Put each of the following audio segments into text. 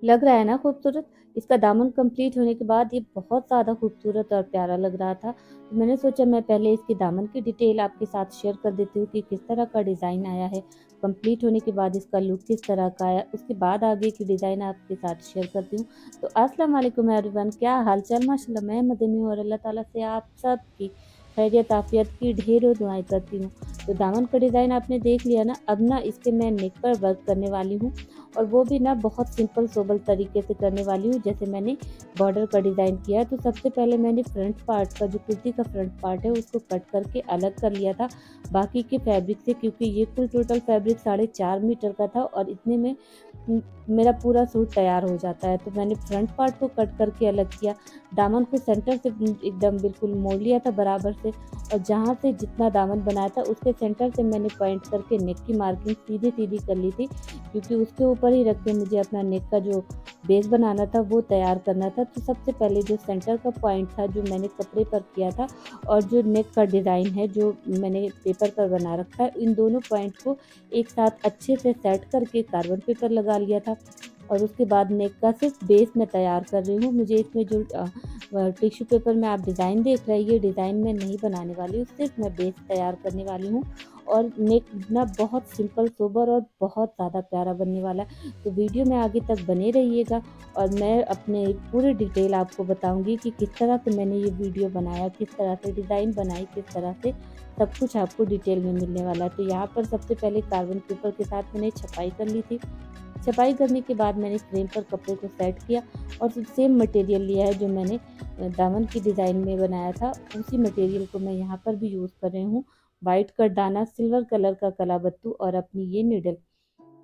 लग रहा है ना खूबसूरत? इसका दामन कंप्लीट होने के बाद ये बहुत ज़्यादा खूबसूरत और प्यारा लग रहा था। तो मैंने सोचा मैं पहले इसके दामन की डिटेल आपके साथ शेयर कर देती हूँ कि किस तरह का डिज़ाइन आया है। कंप्लीट होने के बाद इसका लुक किस तरह का आया, उसके बाद आगे की डिज़ाइन आपके साथ शेयर करती हूँ। तो अस्सलाम वालेकुम एवरीवन, क्या हाल-चाल? माशाल्लाह मैं मज़े में हूँ और अल्लाह ताला से आप सबकी खैरियत आफ़ियत की ढेरों दुआएँ करती हूँ। तो दामन का डिज़ाइन आपने देख लिया ना, अब ना इस पे मैं नेक पर वर्क करने वाली हूँ। और वो भी ना बहुत सिंपल सोबर तरीके से करने वाली हूँ, जैसे मैंने बॉर्डर का डिज़ाइन किया है। तो सबसे पहले मैंने फ्रंट पार्ट का, जो कुर्ती का फ्रंट पार्ट है, उसको कट करके अलग कर लिया था बाकी के फैब्रिक से, क्योंकि ये कुल टोटल फैब्रिक 4.5 मीटर का था और इतने में मेरा पूरा सूट तैयार हो जाता है। तो मैंने फ्रंट पार्ट को कट करके अलग किया, दामन को सेंटर से एकदम बिल्कुल मोड़ लिया था बराबर से, और जहाँ से जितना दामन बनाया था उसके सेंटर से मैंने पॉइंट करके नेक की मार्किंग सीधी सीधी कर ली थी, क्योंकि उसके ऊपर ही रख के मुझे अपना नेक का जो बेस बनाना था वो तैयार करना था। तो सबसे पहले जो सेंटर का पॉइंट था, जो मैंने कपड़े पर किया था, और जो नेक का डिज़ाइन है जो मैंने पेपर पर बना रखा है, इन दोनों पॉइंट को एक साथ अच्छे से सेट करके कार्बन पेपर लगा लिया था। और उसके बाद नेक का सिर्फ बेस मैं तैयार कर रही हूँ। मुझे इसमें जो टिश्यू पेपर में आप डिज़ाइन देख रहे हैं, ये डिज़ाइन मैं नहीं बनाने वाली हूँ, सिर्फ मैं बेस तैयार करने वाली हूँ। और नेक ना बहुत सिंपल सोबर और बहुत ज़्यादा प्यारा बनने वाला है। तो वीडियो में आगे तक बने रहिएगा और मैं अपने पूरी डिटेल आपको बताऊंगी कि किस तरह से मैंने ये वीडियो बनाया, किस तरह से डिज़ाइन बनाई, किस तरह से सब कुछ आपको डिटेल में मिलने वाला है। तो यहाँ पर सबसे पहले कार्बन पेपर के साथ मैंने छपाई कर ली थी। छपाई करने के बाद मैंने फ्रेम पर कपड़े को सेट किया और फिर सेम मटेरियल लिया है जो मैंने दामन की डिज़ाइन में बनाया था, उसी मटेरियल को मैं यहाँ पर भी यूज़ कर रही हूँ। वाइट कटदाना, सिल्वर कलर का कलाबत्तू और अपनी ये निडल।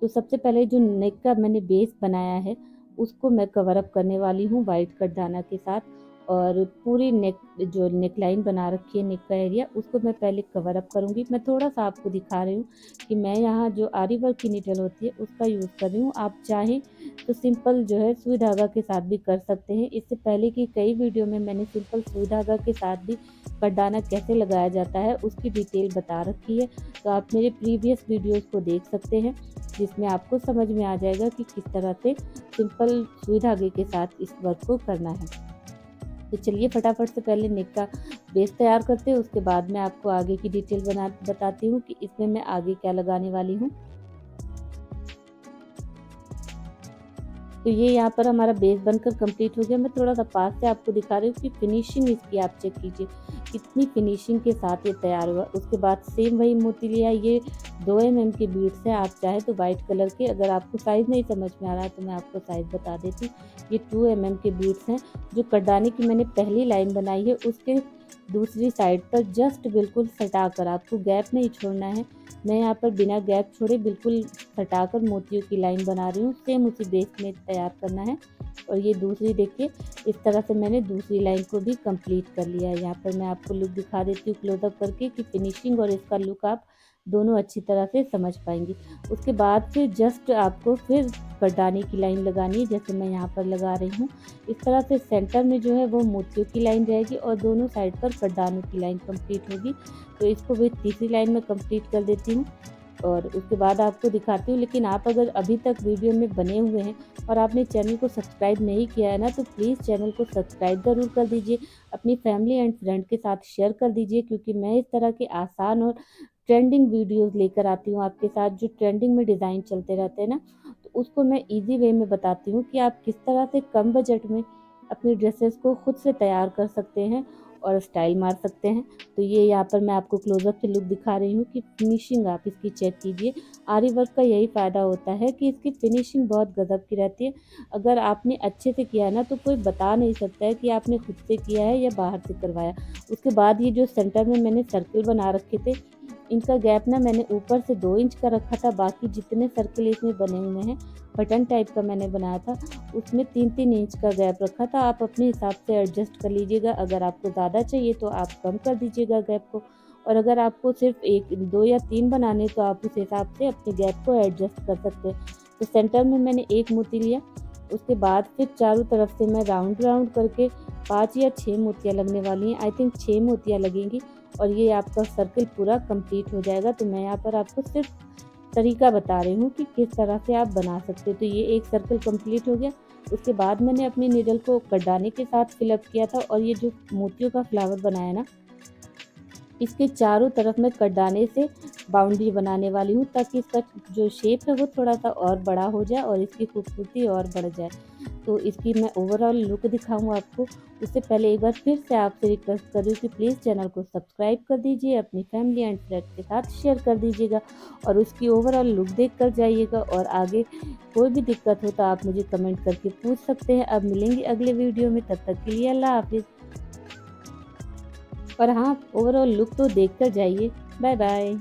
तो सबसे पहले जो नेक का मैंने बेस बनाया है, उसको मैं कवर अप करने वाली हूँ वाइट कटदाना के साथ। और पूरी नेक, जो नेक लाइन बना रखी है नेक का एरिया, उसको मैं पहले कवर अप करूँगी। मैं थोड़ा सा आपको दिखा रही हूँ कि मैं यहाँ जो आरी वर्क की निडल होती है उसका यूज़ कर रही हूँ। आप चाहें तो सिंपल जो है सुई धागा के साथ भी कर सकते हैं। इससे पहले की कई वीडियो में मैंने सिंपल सुई धागा के साथ भी कटदाना कैसे लगाया जाता है उसकी डिटेल बता रखी है। तो आप मेरे प्रीवियस वीडियोज़ को देख सकते हैं, जिसमें आपको समझ में आ जाएगा कि किस तरह से सिंपल सुई धागे के साथ इस वर्क को करना है। तो चलिए फटाफट से पहले नेक का बेस तैयार करते हैं, उसके बाद मैं आपको आगे की डिटेल बताती हूँ कि इसमें मैं आगे क्या लगाने वाली हूँ। तो ये यहाँ पर हमारा बेस बनकर कंप्लीट हो गया। मैं थोड़ा सा पास से आपको दिखा रही हूँ कि फिनिशिंग इसकी आप चेक कीजिए, कितनी फिनिशिंग के साथ ये तैयार हुआ। उसके बाद सेम वही मोती लिया, ये 2 mm के बीड्स हैं। आप चाहे तो वाइट कलर के, अगर आपको साइज़ नहीं समझ में आ रहा है तो मैं आपको साइज़ बता देती हूँ। ये 2 mm के बीड्स हैं, जो कटदाने की मैंने पहली लाइन बनाई है उसके दूसरी साइड पर जस्ट बिल्कुल सटा कर, आपको गैप नहीं छोड़ना है। मैं यहाँ पर बिना गैप छोड़े बिल्कुल सटाकर मोतियों की लाइन बना रही हूँ, सेम उसी बेस में तैयार करना है। और ये दूसरी देखिए, इस तरह से मैंने दूसरी लाइन को भी कंप्लीट कर लिया है। यहाँ पर मैं आपको लुक दिखा देती हूँ क्लोजअप करके कि फिनिशिंग और इसका लुक आप दोनों अच्छी तरह से समझ पाएंगी। उसके बाद फिर जस्ट आपको फिर कटदाने की लाइन लगानी है, जैसे मैं यहाँ पर लगा रही हूँ। इस तरह से सेंटर में जो है वो मोतियों की लाइन रहेगी और दोनों साइड पर कटदानों की लाइन कंप्लीट होगी। तो इसको भी तीसरी लाइन में कंप्लीट कर देती हूँ और उसके बाद आपको दिखाती हूँ। लेकिन आप अगर अभी तक वीडियो में बने हुए हैं और आपने चैनल को सब्सक्राइब नहीं किया है ना, तो प्लीज़ चैनल को सब्सक्राइब ज़रूर कर दीजिए, अपनी फैमिली एंड फ्रेंड के साथ शेयर कर दीजिए, क्योंकि मैं इस तरह के आसान और ट्रेंडिंग वीडियोस लेकर आती हूँ आपके साथ। जो ट्रेंडिंग में डिज़ाइन चलते रहते हैं ना, तो उसको मैं ईजी वे में बताती हूँ कि आप किस तरह से कम बजट में अपनी ड्रेसेस को खुद से तैयार कर सकते हैं और स्टाइल मार सकते हैं। तो ये यहाँ पर मैं आपको क्लोजअप से लुक दिखा रही हूँ कि फिनिशिंग आप इसकी चेक कीजिए। आरी वर्क का यही फ़ायदा होता है कि इसकी फिनिशिंग बहुत गज़ब की रहती है। अगर आपने अच्छे से किया है ना, तो कोई बता नहीं सकता है कि आपने खुद से किया है या बाहर से करवाया। उसके बाद ये जो सेंटर में मैंने सर्किल बना रखे थे, इनका गैप ना मैंने ऊपर से 2 इंच का रखा था। बाकी जितने सर्किल इसमें बने हुए हैं, बटन टाइप का मैंने बनाया था, उसमें 3-3 इंच का गैप रखा था। आप अपने हिसाब से एडजस्ट कर लीजिएगा, अगर आपको ज़्यादा चाहिए तो आप कम कर दीजिएगा गैप को, और अगर आपको सिर्फ 1, 2 या 3 बनाने तो आप उस हिसाब से अपने गैप को एडजस्ट कर सकते हैं। तो सेंटर में मैंने 1 मोती लिया, उसके बाद फिर चारों तरफ से मैं राउंड राउंड करके 5 या 6 मोतियाँ लगने वाली हैं। आई थिंक 6 मोतियाँ लगेंगी और ये आपका सर्किल पूरा कंप्लीट हो जाएगा। तो मैं यहाँ पर आपको सिर्फ तरीका बता रही हूँ कि किस तरह से आप बना सकते हो। तो ये एक सर्कल कंप्लीट हो गया। उसके बाद मैंने अपनी नीडल को कटदाने के साथ फिल अप किया था और ये जो मोतियों का फ्लावर बनाया ना, इसके चारों तरफ मैं कटदाने से बाउंड्री बनाने वाली हूँ, ताकि इसका जो शेप है वो थोड़ा-सा और बड़ा हो जाए और इसकी खूबसूरती और बढ़ जाए। तो इसकी मैं ओवरऑल लुक दिखाऊँ आपको, उससे पहले एक बार फिर से आपसे रिक्वेस्ट कर रही हूँ कि प्लीज़ चैनल को सब्सक्राइब कर दीजिए, अपनी फैमिली एंड फ्रेंड्स के साथ शेयर कर दीजिएगा और उसकी ओवरऑल लुक देख कर जाइएगा। और आगे कोई भी दिक्कत हो तो आप मुझे कमेंट करके पूछ सकते हैं। अब मिलेंगे अगले वीडियो में, तब तक के लिए अल्लाह हाफ़िज़। और हाँ, ओवरऑल लुक तो देख कर जाइए। Bye bye.